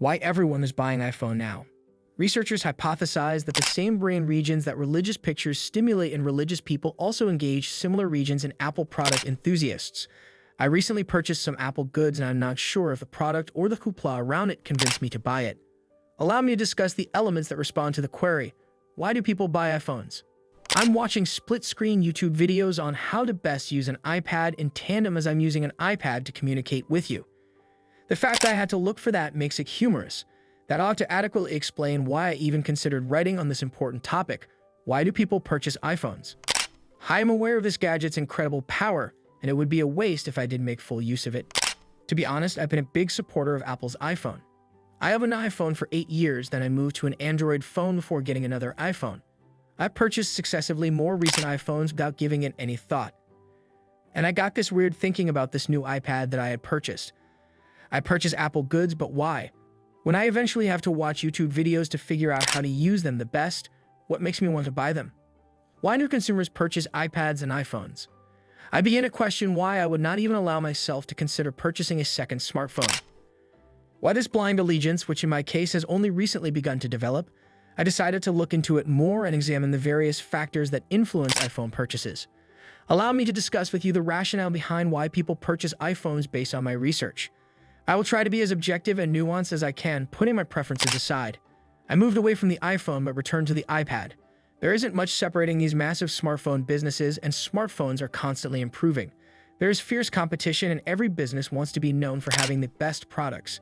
Why everyone is buying iPhone now. Researchers hypothesize that the same brain regions that religious pictures stimulate in religious people also engage similar regions in Apple product enthusiasts. I recently purchased some Apple goods and I'm not sure if the product or the hoopla around it convinced me to buy it. Allow me to discuss the elements that respond to the query, why do people buy iPhones? I'm watching split-screen YouTube videos on how to best use an iPad in tandem as I'm using an iPad to communicate with you. The fact that I had to look for that makes it humorous. That ought to adequately explain why I even considered writing on this important topic. Why do people purchase iPhones? I am aware of this gadget's incredible power, and it would be a waste if I didn't make full use of it. To be honest, I've been a big supporter of Apple's iPhone. I have an iPhone for 8 years, then I moved to an Android phone before getting another iPhone. I purchased successively more recent iPhones without giving it any thought. And I got this weird thinking about this new iPad that I had purchased. I purchased Apple goods, but why? When I eventually have to watch YouTube videos to figure out how to use them the best, what makes me want to buy them? Why do consumers purchase iPads and iPhones? I begin to question why I would not even allow myself to consider purchasing a second smartphone. Why this blind allegiance, which in my case has only recently begun to develop? I decided to look into it more and examine the various factors that influence iPhone purchases. Allow me to discuss with you the rationale behind why people purchase iPhones based on my research. I will try to be as objective and nuanced as I can, putting my preferences aside. I moved away from the iPhone but returned to the iPad. There isn't much separating these massive smartphone businesses, and smartphones are constantly improving. There is fierce competition and every business wants to be known for having the best products.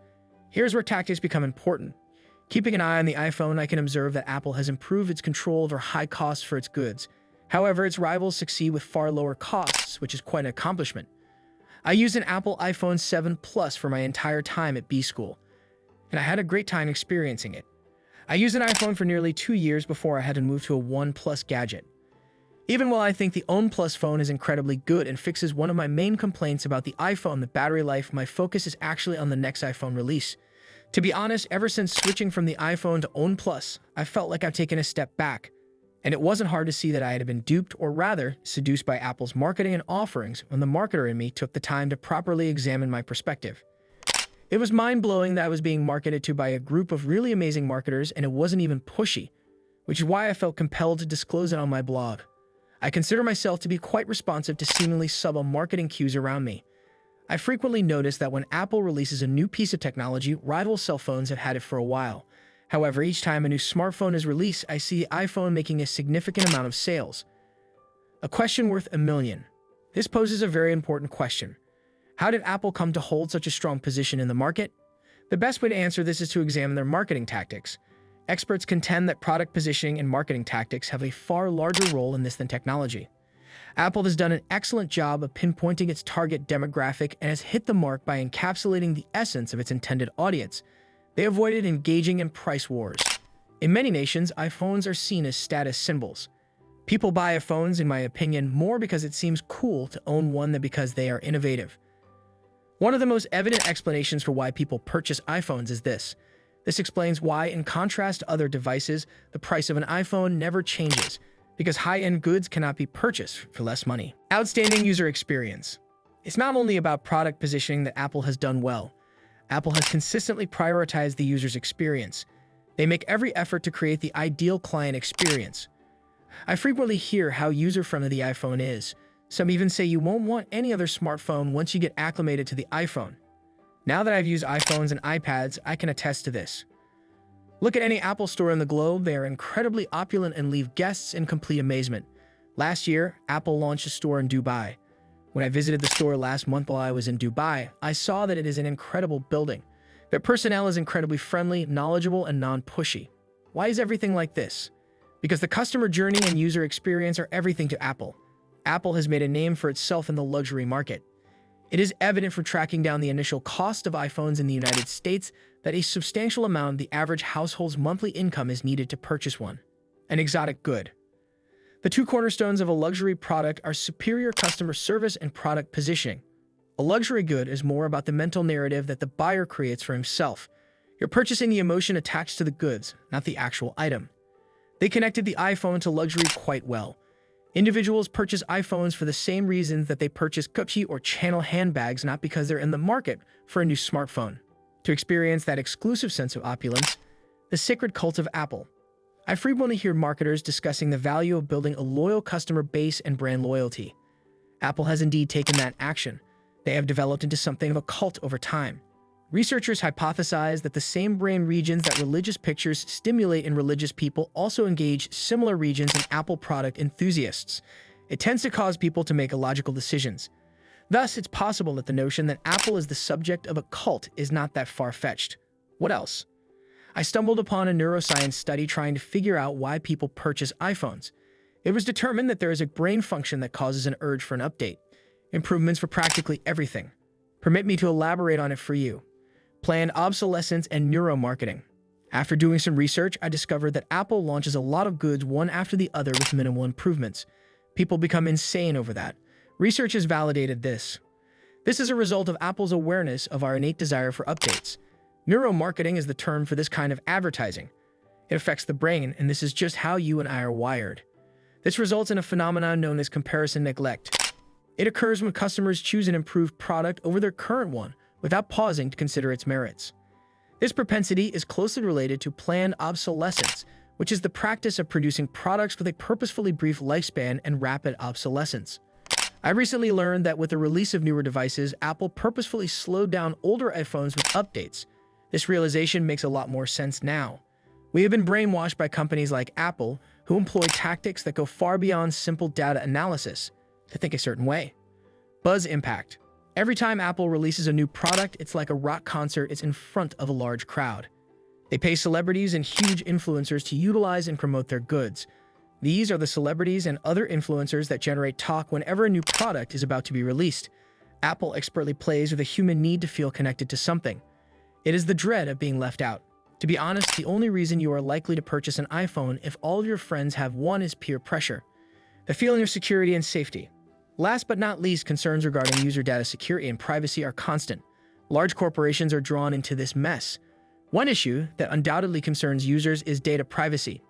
Here's where tactics become important. Keeping an eye on the iPhone, I can observe that Apple has improved its control over high costs for its goods. However, its rivals succeed with far lower costs, which is quite an accomplishment. I used an Apple iPhone 7 Plus for my entire time at B school, and I had a great time experiencing it. I used an iPhone for nearly 2 years before I had to move to a One Plus gadget. Even while I think the One Plus phone is incredibly good and fixes one of my main complaints about the iPhone, the battery life, my focus is actually on the next iPhone release. To be honest, ever since switching from the iPhone to One Plus, I felt like I've taken a step back. And it wasn't hard to see that I had been duped, or rather, seduced by Apple's marketing and offerings when the marketer in me took the time to properly examine my perspective. It was mind-blowing that I was being marketed to by a group of really amazing marketers, and it wasn't even pushy, which is why I felt compelled to disclose it on my blog. I consider myself to be quite responsive to seemingly subtle marketing cues around me. I frequently notice that when Apple releases a new piece of technology, rival cell phones have had it for a while. However, each time a new smartphone is released, I see the iPhone making a significant amount of sales. A question worth $1 million. This poses a very important question. How did Apple come to hold such a strong position in the market? The best way to answer this is to examine their marketing tactics. Experts contend that product positioning and marketing tactics have a far larger role in this than technology. Apple has done an excellent job of pinpointing its target demographic and has hit the mark by encapsulating the essence of its intended audience. They avoided engaging in price wars. In many nations, iPhones are seen as status symbols. People buy iPhones, in my opinion, more because it seems cool to own one than because they are innovative. One of the most evident explanations for why people purchase iPhones is this. This explains why, in contrast to other devices, the price of an iPhone never changes, because high-end goods cannot be purchased for less money. Outstanding user experience. It's not only about product positioning that Apple has done well. Apple has consistently prioritized the user's experience. They make every effort to create the ideal client experience. I frequently hear how user-friendly the iPhone is. Some even say you won't want any other smartphone once you get acclimated to the iPhone. Now that I've used iPhones and iPads, I can attest to this. Look at any Apple store in the globe, they are incredibly opulent and leave guests in complete amazement. Last year, Apple launched a store in Dubai. When I visited the store last month while I was in Dubai, I saw that it is an incredible building. Their personnel is incredibly friendly, knowledgeable, and non-pushy. Why is everything like this? Because the customer journey and user experience are everything to Apple. Apple has made a name for itself in the luxury market. It is evident from tracking down the initial cost of iPhones in the United States that a substantial amount of the average household's monthly income is needed to purchase one. An exotic good. The two cornerstones of a luxury product are superior customer service and product positioning. A luxury good is more about the mental narrative that the buyer creates for himself. You're purchasing the emotion attached to the goods, not the actual item. They connected the iPhone to luxury quite well. Individuals purchase iPhones for the same reasons that they purchase Gucci or Chanel handbags, not because they're in the market for a new smartphone. To experience that exclusive sense of opulence, the sacred cult of Apple. I frequently hear marketers discussing the value of building a loyal customer base and brand loyalty. Apple has indeed taken that action. They have developed into something of a cult over time. Researchers hypothesize that the same brain regions that religious pictures stimulate in religious people also engage similar regions in Apple product enthusiasts. It tends to cause people to make illogical decisions. Thus, it's possible that the notion that Apple is the subject of a cult is not that far-fetched. What else? I stumbled upon a neuroscience study trying to figure out why people purchase iPhones. It was determined that there is a brain function that causes an urge for an update. Improvements for practically everything. Permit me to elaborate on it for you. Planned obsolescence and neuromarketing. After doing some research, I discovered that Apple launches a lot of goods one after the other with minimal improvements. People become insane over that. Research has validated this. This is a result of Apple's awareness of our innate desire for updates. Neuromarketing is the term for this kind of advertising. It affects the brain, and this is just how you and I are wired. This results in a phenomenon known as comparison neglect. It occurs when customers choose an improved product over their current one without pausing to consider its merits. This propensity is closely related to planned obsolescence, which is the practice of producing products with a purposefully brief lifespan and rapid obsolescence. I recently learned that with the release of newer devices, Apple purposefully slowed down older iPhones with updates. This realization makes a lot more sense now. We have been brainwashed by companies like Apple, who employ tactics that go far beyond simple data analysis, to think a certain way. Buzz impact. Every time Apple releases a new product, it's like a rock concert is in front of a large crowd. They pay celebrities and huge influencers to utilize and promote their goods. These are the celebrities and other influencers that generate talk whenever a new product is about to be released. Apple expertly plays with the human need to feel connected to something. It is the dread of being left out. To be honest, the only reason you are likely to purchase an iPhone if all of your friends have one is peer pressure. The feeling of security and safety. Last but not least, concerns regarding user data security and privacy are constant. Large corporations are drawn into this mess. One issue that undoubtedly concerns users is data privacy.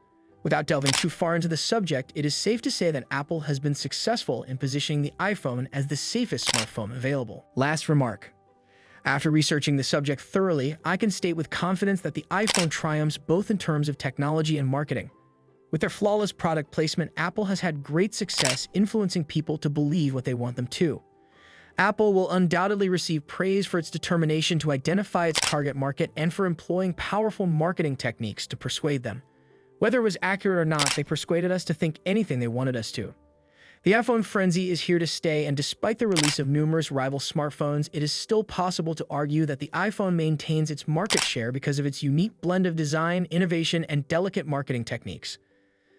Without delving too far into the subject, it is safe to say that Apple has been successful in positioning the iPhone as the safest smartphone available. Last remark. After researching the subject thoroughly, I can state with confidence that the iPhone triumphs both in terms of technology and marketing. With their flawless product placement, Apple has had great success influencing people to believe what they want them to. Apple will undoubtedly receive praise for its determination to identify its target market and for employing powerful marketing techniques to persuade them. Whether it was accurate or not, they persuaded us to think anything they wanted us to. The iPhone frenzy is here to stay, and despite the release of numerous rival smartphones, it is still possible to argue that the iPhone maintains its market share because of its unique blend of design, innovation, and delicate marketing techniques.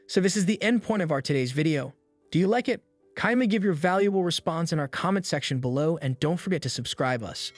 So this is the end point of our today's video. Do you like it? Kindly give your valuable response in our comment section below, and don't forget to subscribe us.